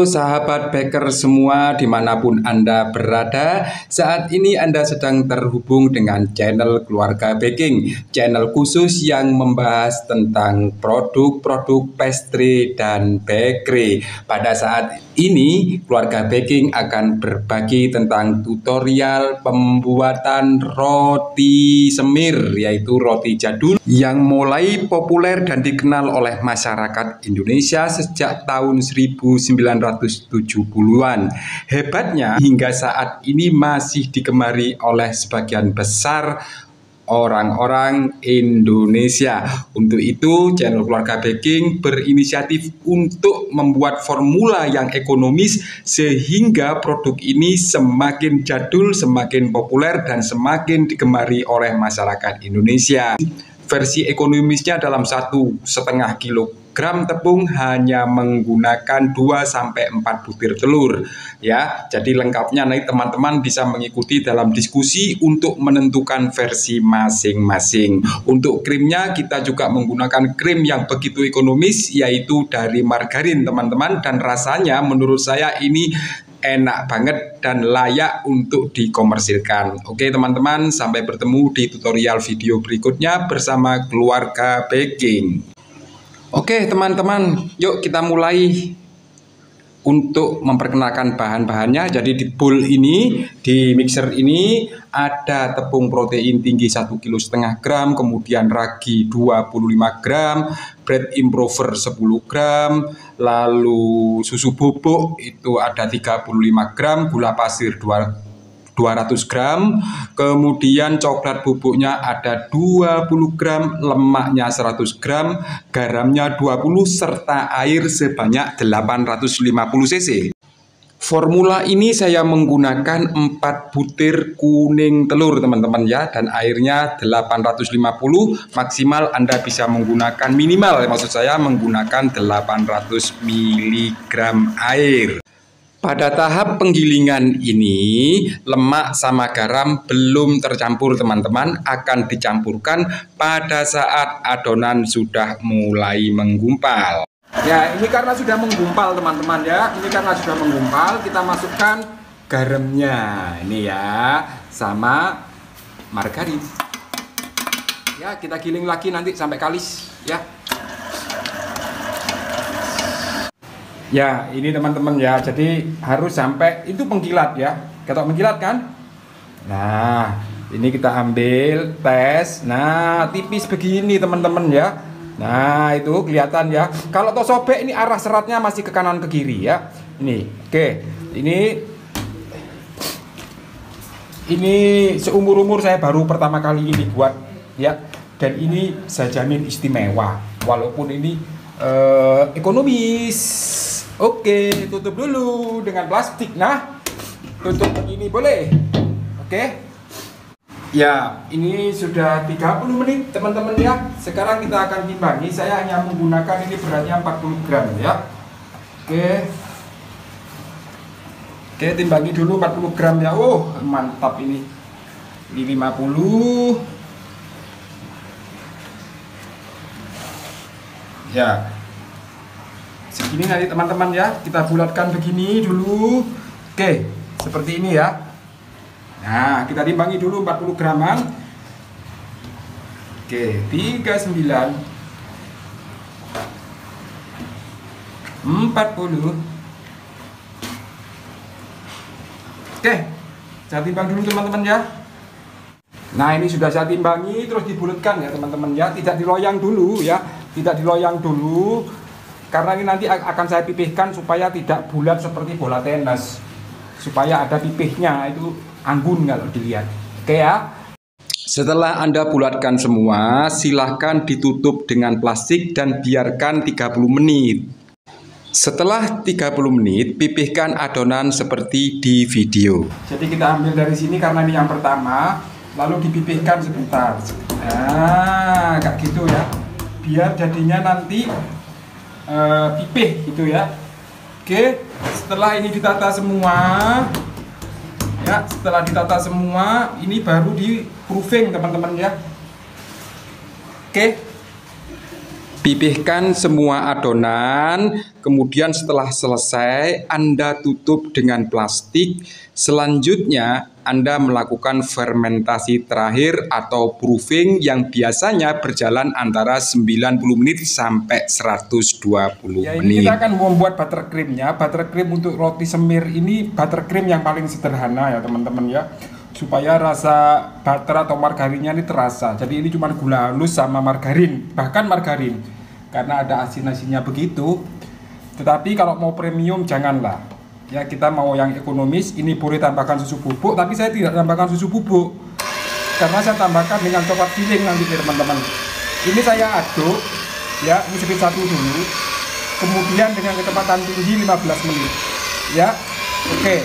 Halo sahabat baker semua dimanapun Anda berada. Saat ini Anda sedang terhubung dengan channel Keluarga Baking, channel khusus yang membahas tentang produk-produk pastry dan bakery. Pada saat ini Keluarga Baking akan berbagi tentang tutorial pembuatan roti semir, yaitu roti jadul yang mulai populer dan dikenal oleh masyarakat Indonesia sejak tahun 1970-an. Hebatnya hingga saat ini masih digemari oleh sebagian besar orang-orang Indonesia. Untuk itu, channel Keluarga Baking berinisiatif untuk membuat formula yang ekonomis sehingga produk ini semakin jadul, semakin populer, dan semakin digemari oleh masyarakat Indonesia. Versi ekonomisnya dalam 1,5 kilogram tepung hanya menggunakan 2-4 butir telur ya. Jadi lengkapnya nanti teman-teman bisa mengikuti dalam diskusi untuk menentukan versi masing-masing. Untuk krimnya kita juga menggunakan krim yang begitu ekonomis, yaitu dari margarin teman-teman, dan rasanya menurut saya ini enak banget dan layak untuk dikomersilkan. Oke teman-teman, sampai bertemu di tutorial video berikutnya bersama Keluarga Baking. Oke teman-teman, yuk kita mulai untuk memperkenalkan bahan-bahannya. Jadi di bowl ini, di mixer ini ada tepung protein tinggi 1,5 kg, kemudian ragi 25 gram, bread improver 10 gram, lalu susu bubuk itu ada 35 gram, gula pasir 200 gram, kemudian coklat bubuknya ada 20 gram, lemaknya 100 gram, garamnya 20, serta air sebanyak 850 cc. Formula ini saya menggunakan 4 butir kuning telur teman-teman ya, dan airnya 850, maksimal Anda bisa menggunakan minimal, maksud saya menggunakan 800 mg air. Pada tahap penggilingan ini, lemak sama garam belum tercampur teman-teman, akan dicampurkan pada saat adonan sudah mulai menggumpal. Ya, ini karena sudah menggumpal teman-teman ya, ini karena sudah menggumpal, kita masukkan garamnya, ini ya, sama margarin. Ya, kita giling lagi nanti sampai kalis ya. Ya, ini teman-teman ya, jadi harus sampai itu mengkilat ya. Ketok mengkilat kan? Nah, ini kita ambil tes. Nah, tipis begini teman-teman ya. Nah, itu kelihatan ya. Kalau toh sobek ini arah seratnya masih ke kanan ke kiri ya. Ini, oke. Ini seumur-umur saya baru pertama kali ini buat ya. Dan ini saya jamin istimewa. Walaupun ini ekonomis. Oke, tutup dulu dengan plastik. Nah, tutup begini boleh. Oke. Ya, ini sudah 30 menit teman-teman ya. Sekarang kita akan timbangi. Saya hanya menggunakan ini beratnya 40 gram ya. Oke. Oke, timbangi dulu 40 gram ya. Oh, mantap ini. Ini 50. Ya. Segini nanti teman-teman ya, kita bulatkan begini dulu. Oke, seperti ini ya. Nah, kita timbangi dulu 40 graman. Oke, 39 40. Oke, saya timbang dulu teman-teman ya. Nah, ini sudah saya timbangi, terus dibulatkan ya teman-teman ya. Tidak diloyang dulu ya, tidak diloyang dulu. Karena ini nanti akan saya pipihkan supaya tidak bulat seperti bola tenis, supaya ada pipihnya, itu anggun kalau dilihat. Oke ya. Setelah Anda bulatkan semua, silahkan ditutup dengan plastik dan biarkan 30 menit. Setelah 30 menit, pipihkan adonan seperti di video. Jadi kita ambil dari sini karena ini yang pertama, lalu dipipihkan sebentar. Nah, kayak gitu ya. Biar jadinya nanti pipih gitu ya. Oke, setelah ini ditata semua ya, setelah ditata semua ini baru di proofing teman-teman ya. Oke, Pipihkan semua adonan, kemudian setelah selesai Anda tutup dengan plastik. Selanjutnya Anda melakukan fermentasi terakhir atau proofing yang biasanya berjalan antara 90 menit sampai 120 Ya, menit. ini kita akan membuat buttercreamnya. Buttercream untuk roti semir ini buttercream yang paling sederhana ya teman-teman ya, supaya rasa butter atau margarinnya ini terasa. Jadi ini cuma gula halus sama margarin, bahkan margarin, karena ada asin-asinnya begitu. Tetapi kalau mau premium janganlah ya, kita mau yang ekonomis. Ini boleh tambahkan susu bubuk, tapi saya tidak tambahkan susu bubuk karena saya tambahkan dengan coklat filling nanti teman-teman. Ini saya aduk ya, ini speed 1 dulu, kemudian dengan kecepatan tinggi 15 menit ya. Oke,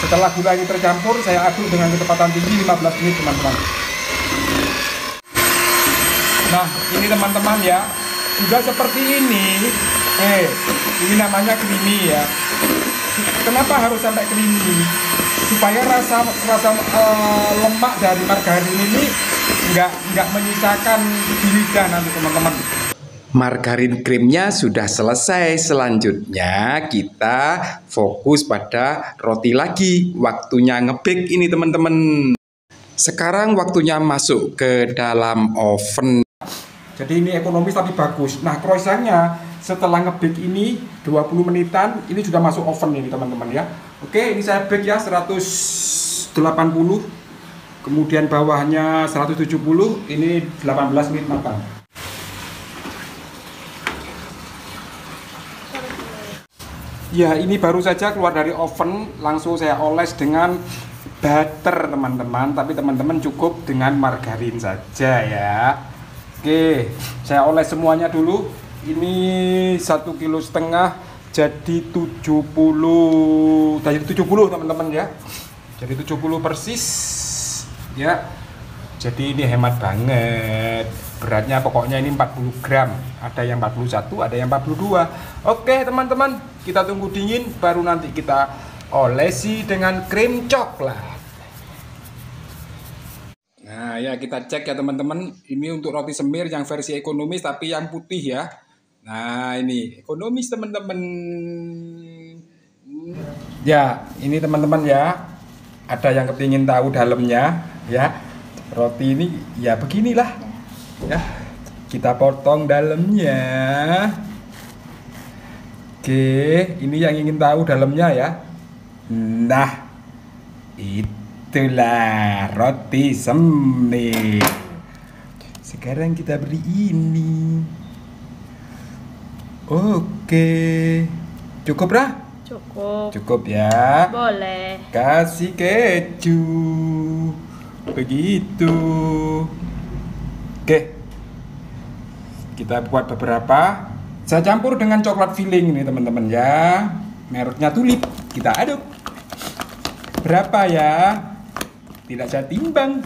setelah gula ini tercampur, saya aduk dengan kecepatan tinggi 15 menit teman-teman. Nah ini teman-teman ya, sudah seperti ini. Ini namanya creamy ya. Kenapa harus sampai creamy? Supaya rasa lemak dari margarin ini nggak menyisakan di lidah nanti teman-teman. Margarin krimnya sudah selesai. Selanjutnya kita fokus pada roti lagi. Waktunya ngebake ini teman-teman. Sekarang waktunya masuk ke dalam oven. Jadi ini ekonomis tapi bagus. Nah croissantnya setelah ngebake ini 20 menitan, ini sudah masuk oven ini teman-teman ya. Oke, ini saya bake ya 180, kemudian bawahnya 170, ini 18 menit matang. Ya, ini baru saja keluar dari oven, langsung saya oles dengan butter teman-teman. Tapi teman-teman cukup dengan margarin saja ya. Oke, saya oles semuanya dulu. Ini 1,5 kg jadi 70, teman-teman ya. Jadi 70 persis ya. Jadi ini hemat banget. Beratnya pokoknya ini 40 gram. Ada yang 41, ada yang 42. Oke teman-teman, kita tunggu dingin baru nanti kita olesi dengan krim coklat. Nah ya, kita cek ya teman-teman. Ini untuk roti semir yang versi ekonomis tapi yang putih ya. Nah ini ekonomis teman-teman. Ya ini teman-teman ya, ada yang kepingin tahu dalamnya ya. Roti ini ya beginilah ya, kita potong dalamnya. Oke, ini yang ingin tahu dalamnya ya. Nah itulah roti semir. Sekarang kita beri ini. Oke, cukup Rah? Cukup. Cukup ya. Boleh. Kasih keju. Begitu. Oke. Kita buat beberapa. Saya campur dengan coklat filling ini teman-teman ya. Mereknya Tulip. Kita aduk. Berapa ya? Tidak saya timbang.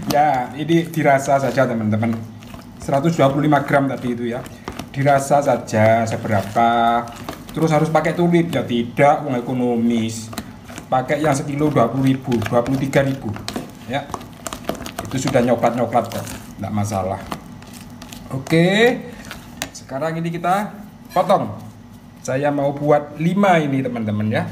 Ya, ini dirasa saja teman-teman. 125 gram tadi itu ya. Dirasa saja seberapa. Terus harus pakai Tulip ya, tidak, wong ekonomis. Pakai yang sekilo 20.000, 23.000 ya. Itu sudah nyoklat-nyoklat kok, enggak masalah. Oke. Sekarang ini kita potong. Saya mau buat 5 ini teman-teman ya.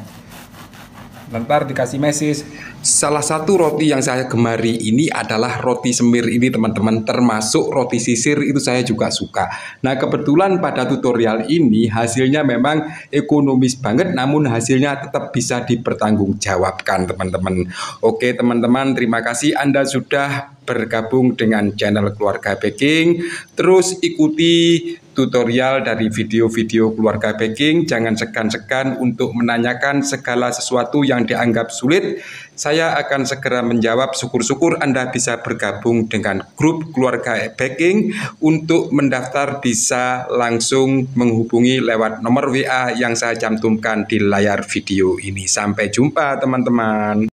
Ntar dikasih message. Salah satu roti yang saya gemari ini adalah roti semir ini teman-teman, termasuk roti sisir itu saya juga suka. Nah kebetulan pada tutorial ini hasilnya memang ekonomis banget, namun hasilnya tetap bisa dipertanggungjawabkan teman-teman. Oke teman-teman, terima kasih Anda sudah bergabung dengan channel Keluarga Baking. Terus ikuti tutorial dari video-video Keluarga Baking. Jangan segan-segan untuk menanyakan segala sesuatu yang dianggap sulit. Saya akan segera menjawab. Syukur-syukur Anda bisa bergabung dengan grup Keluarga Baking. Untuk mendaftar bisa langsung menghubungi lewat nomor WA yang saya cantumkan di layar video ini. Sampai jumpa teman-teman.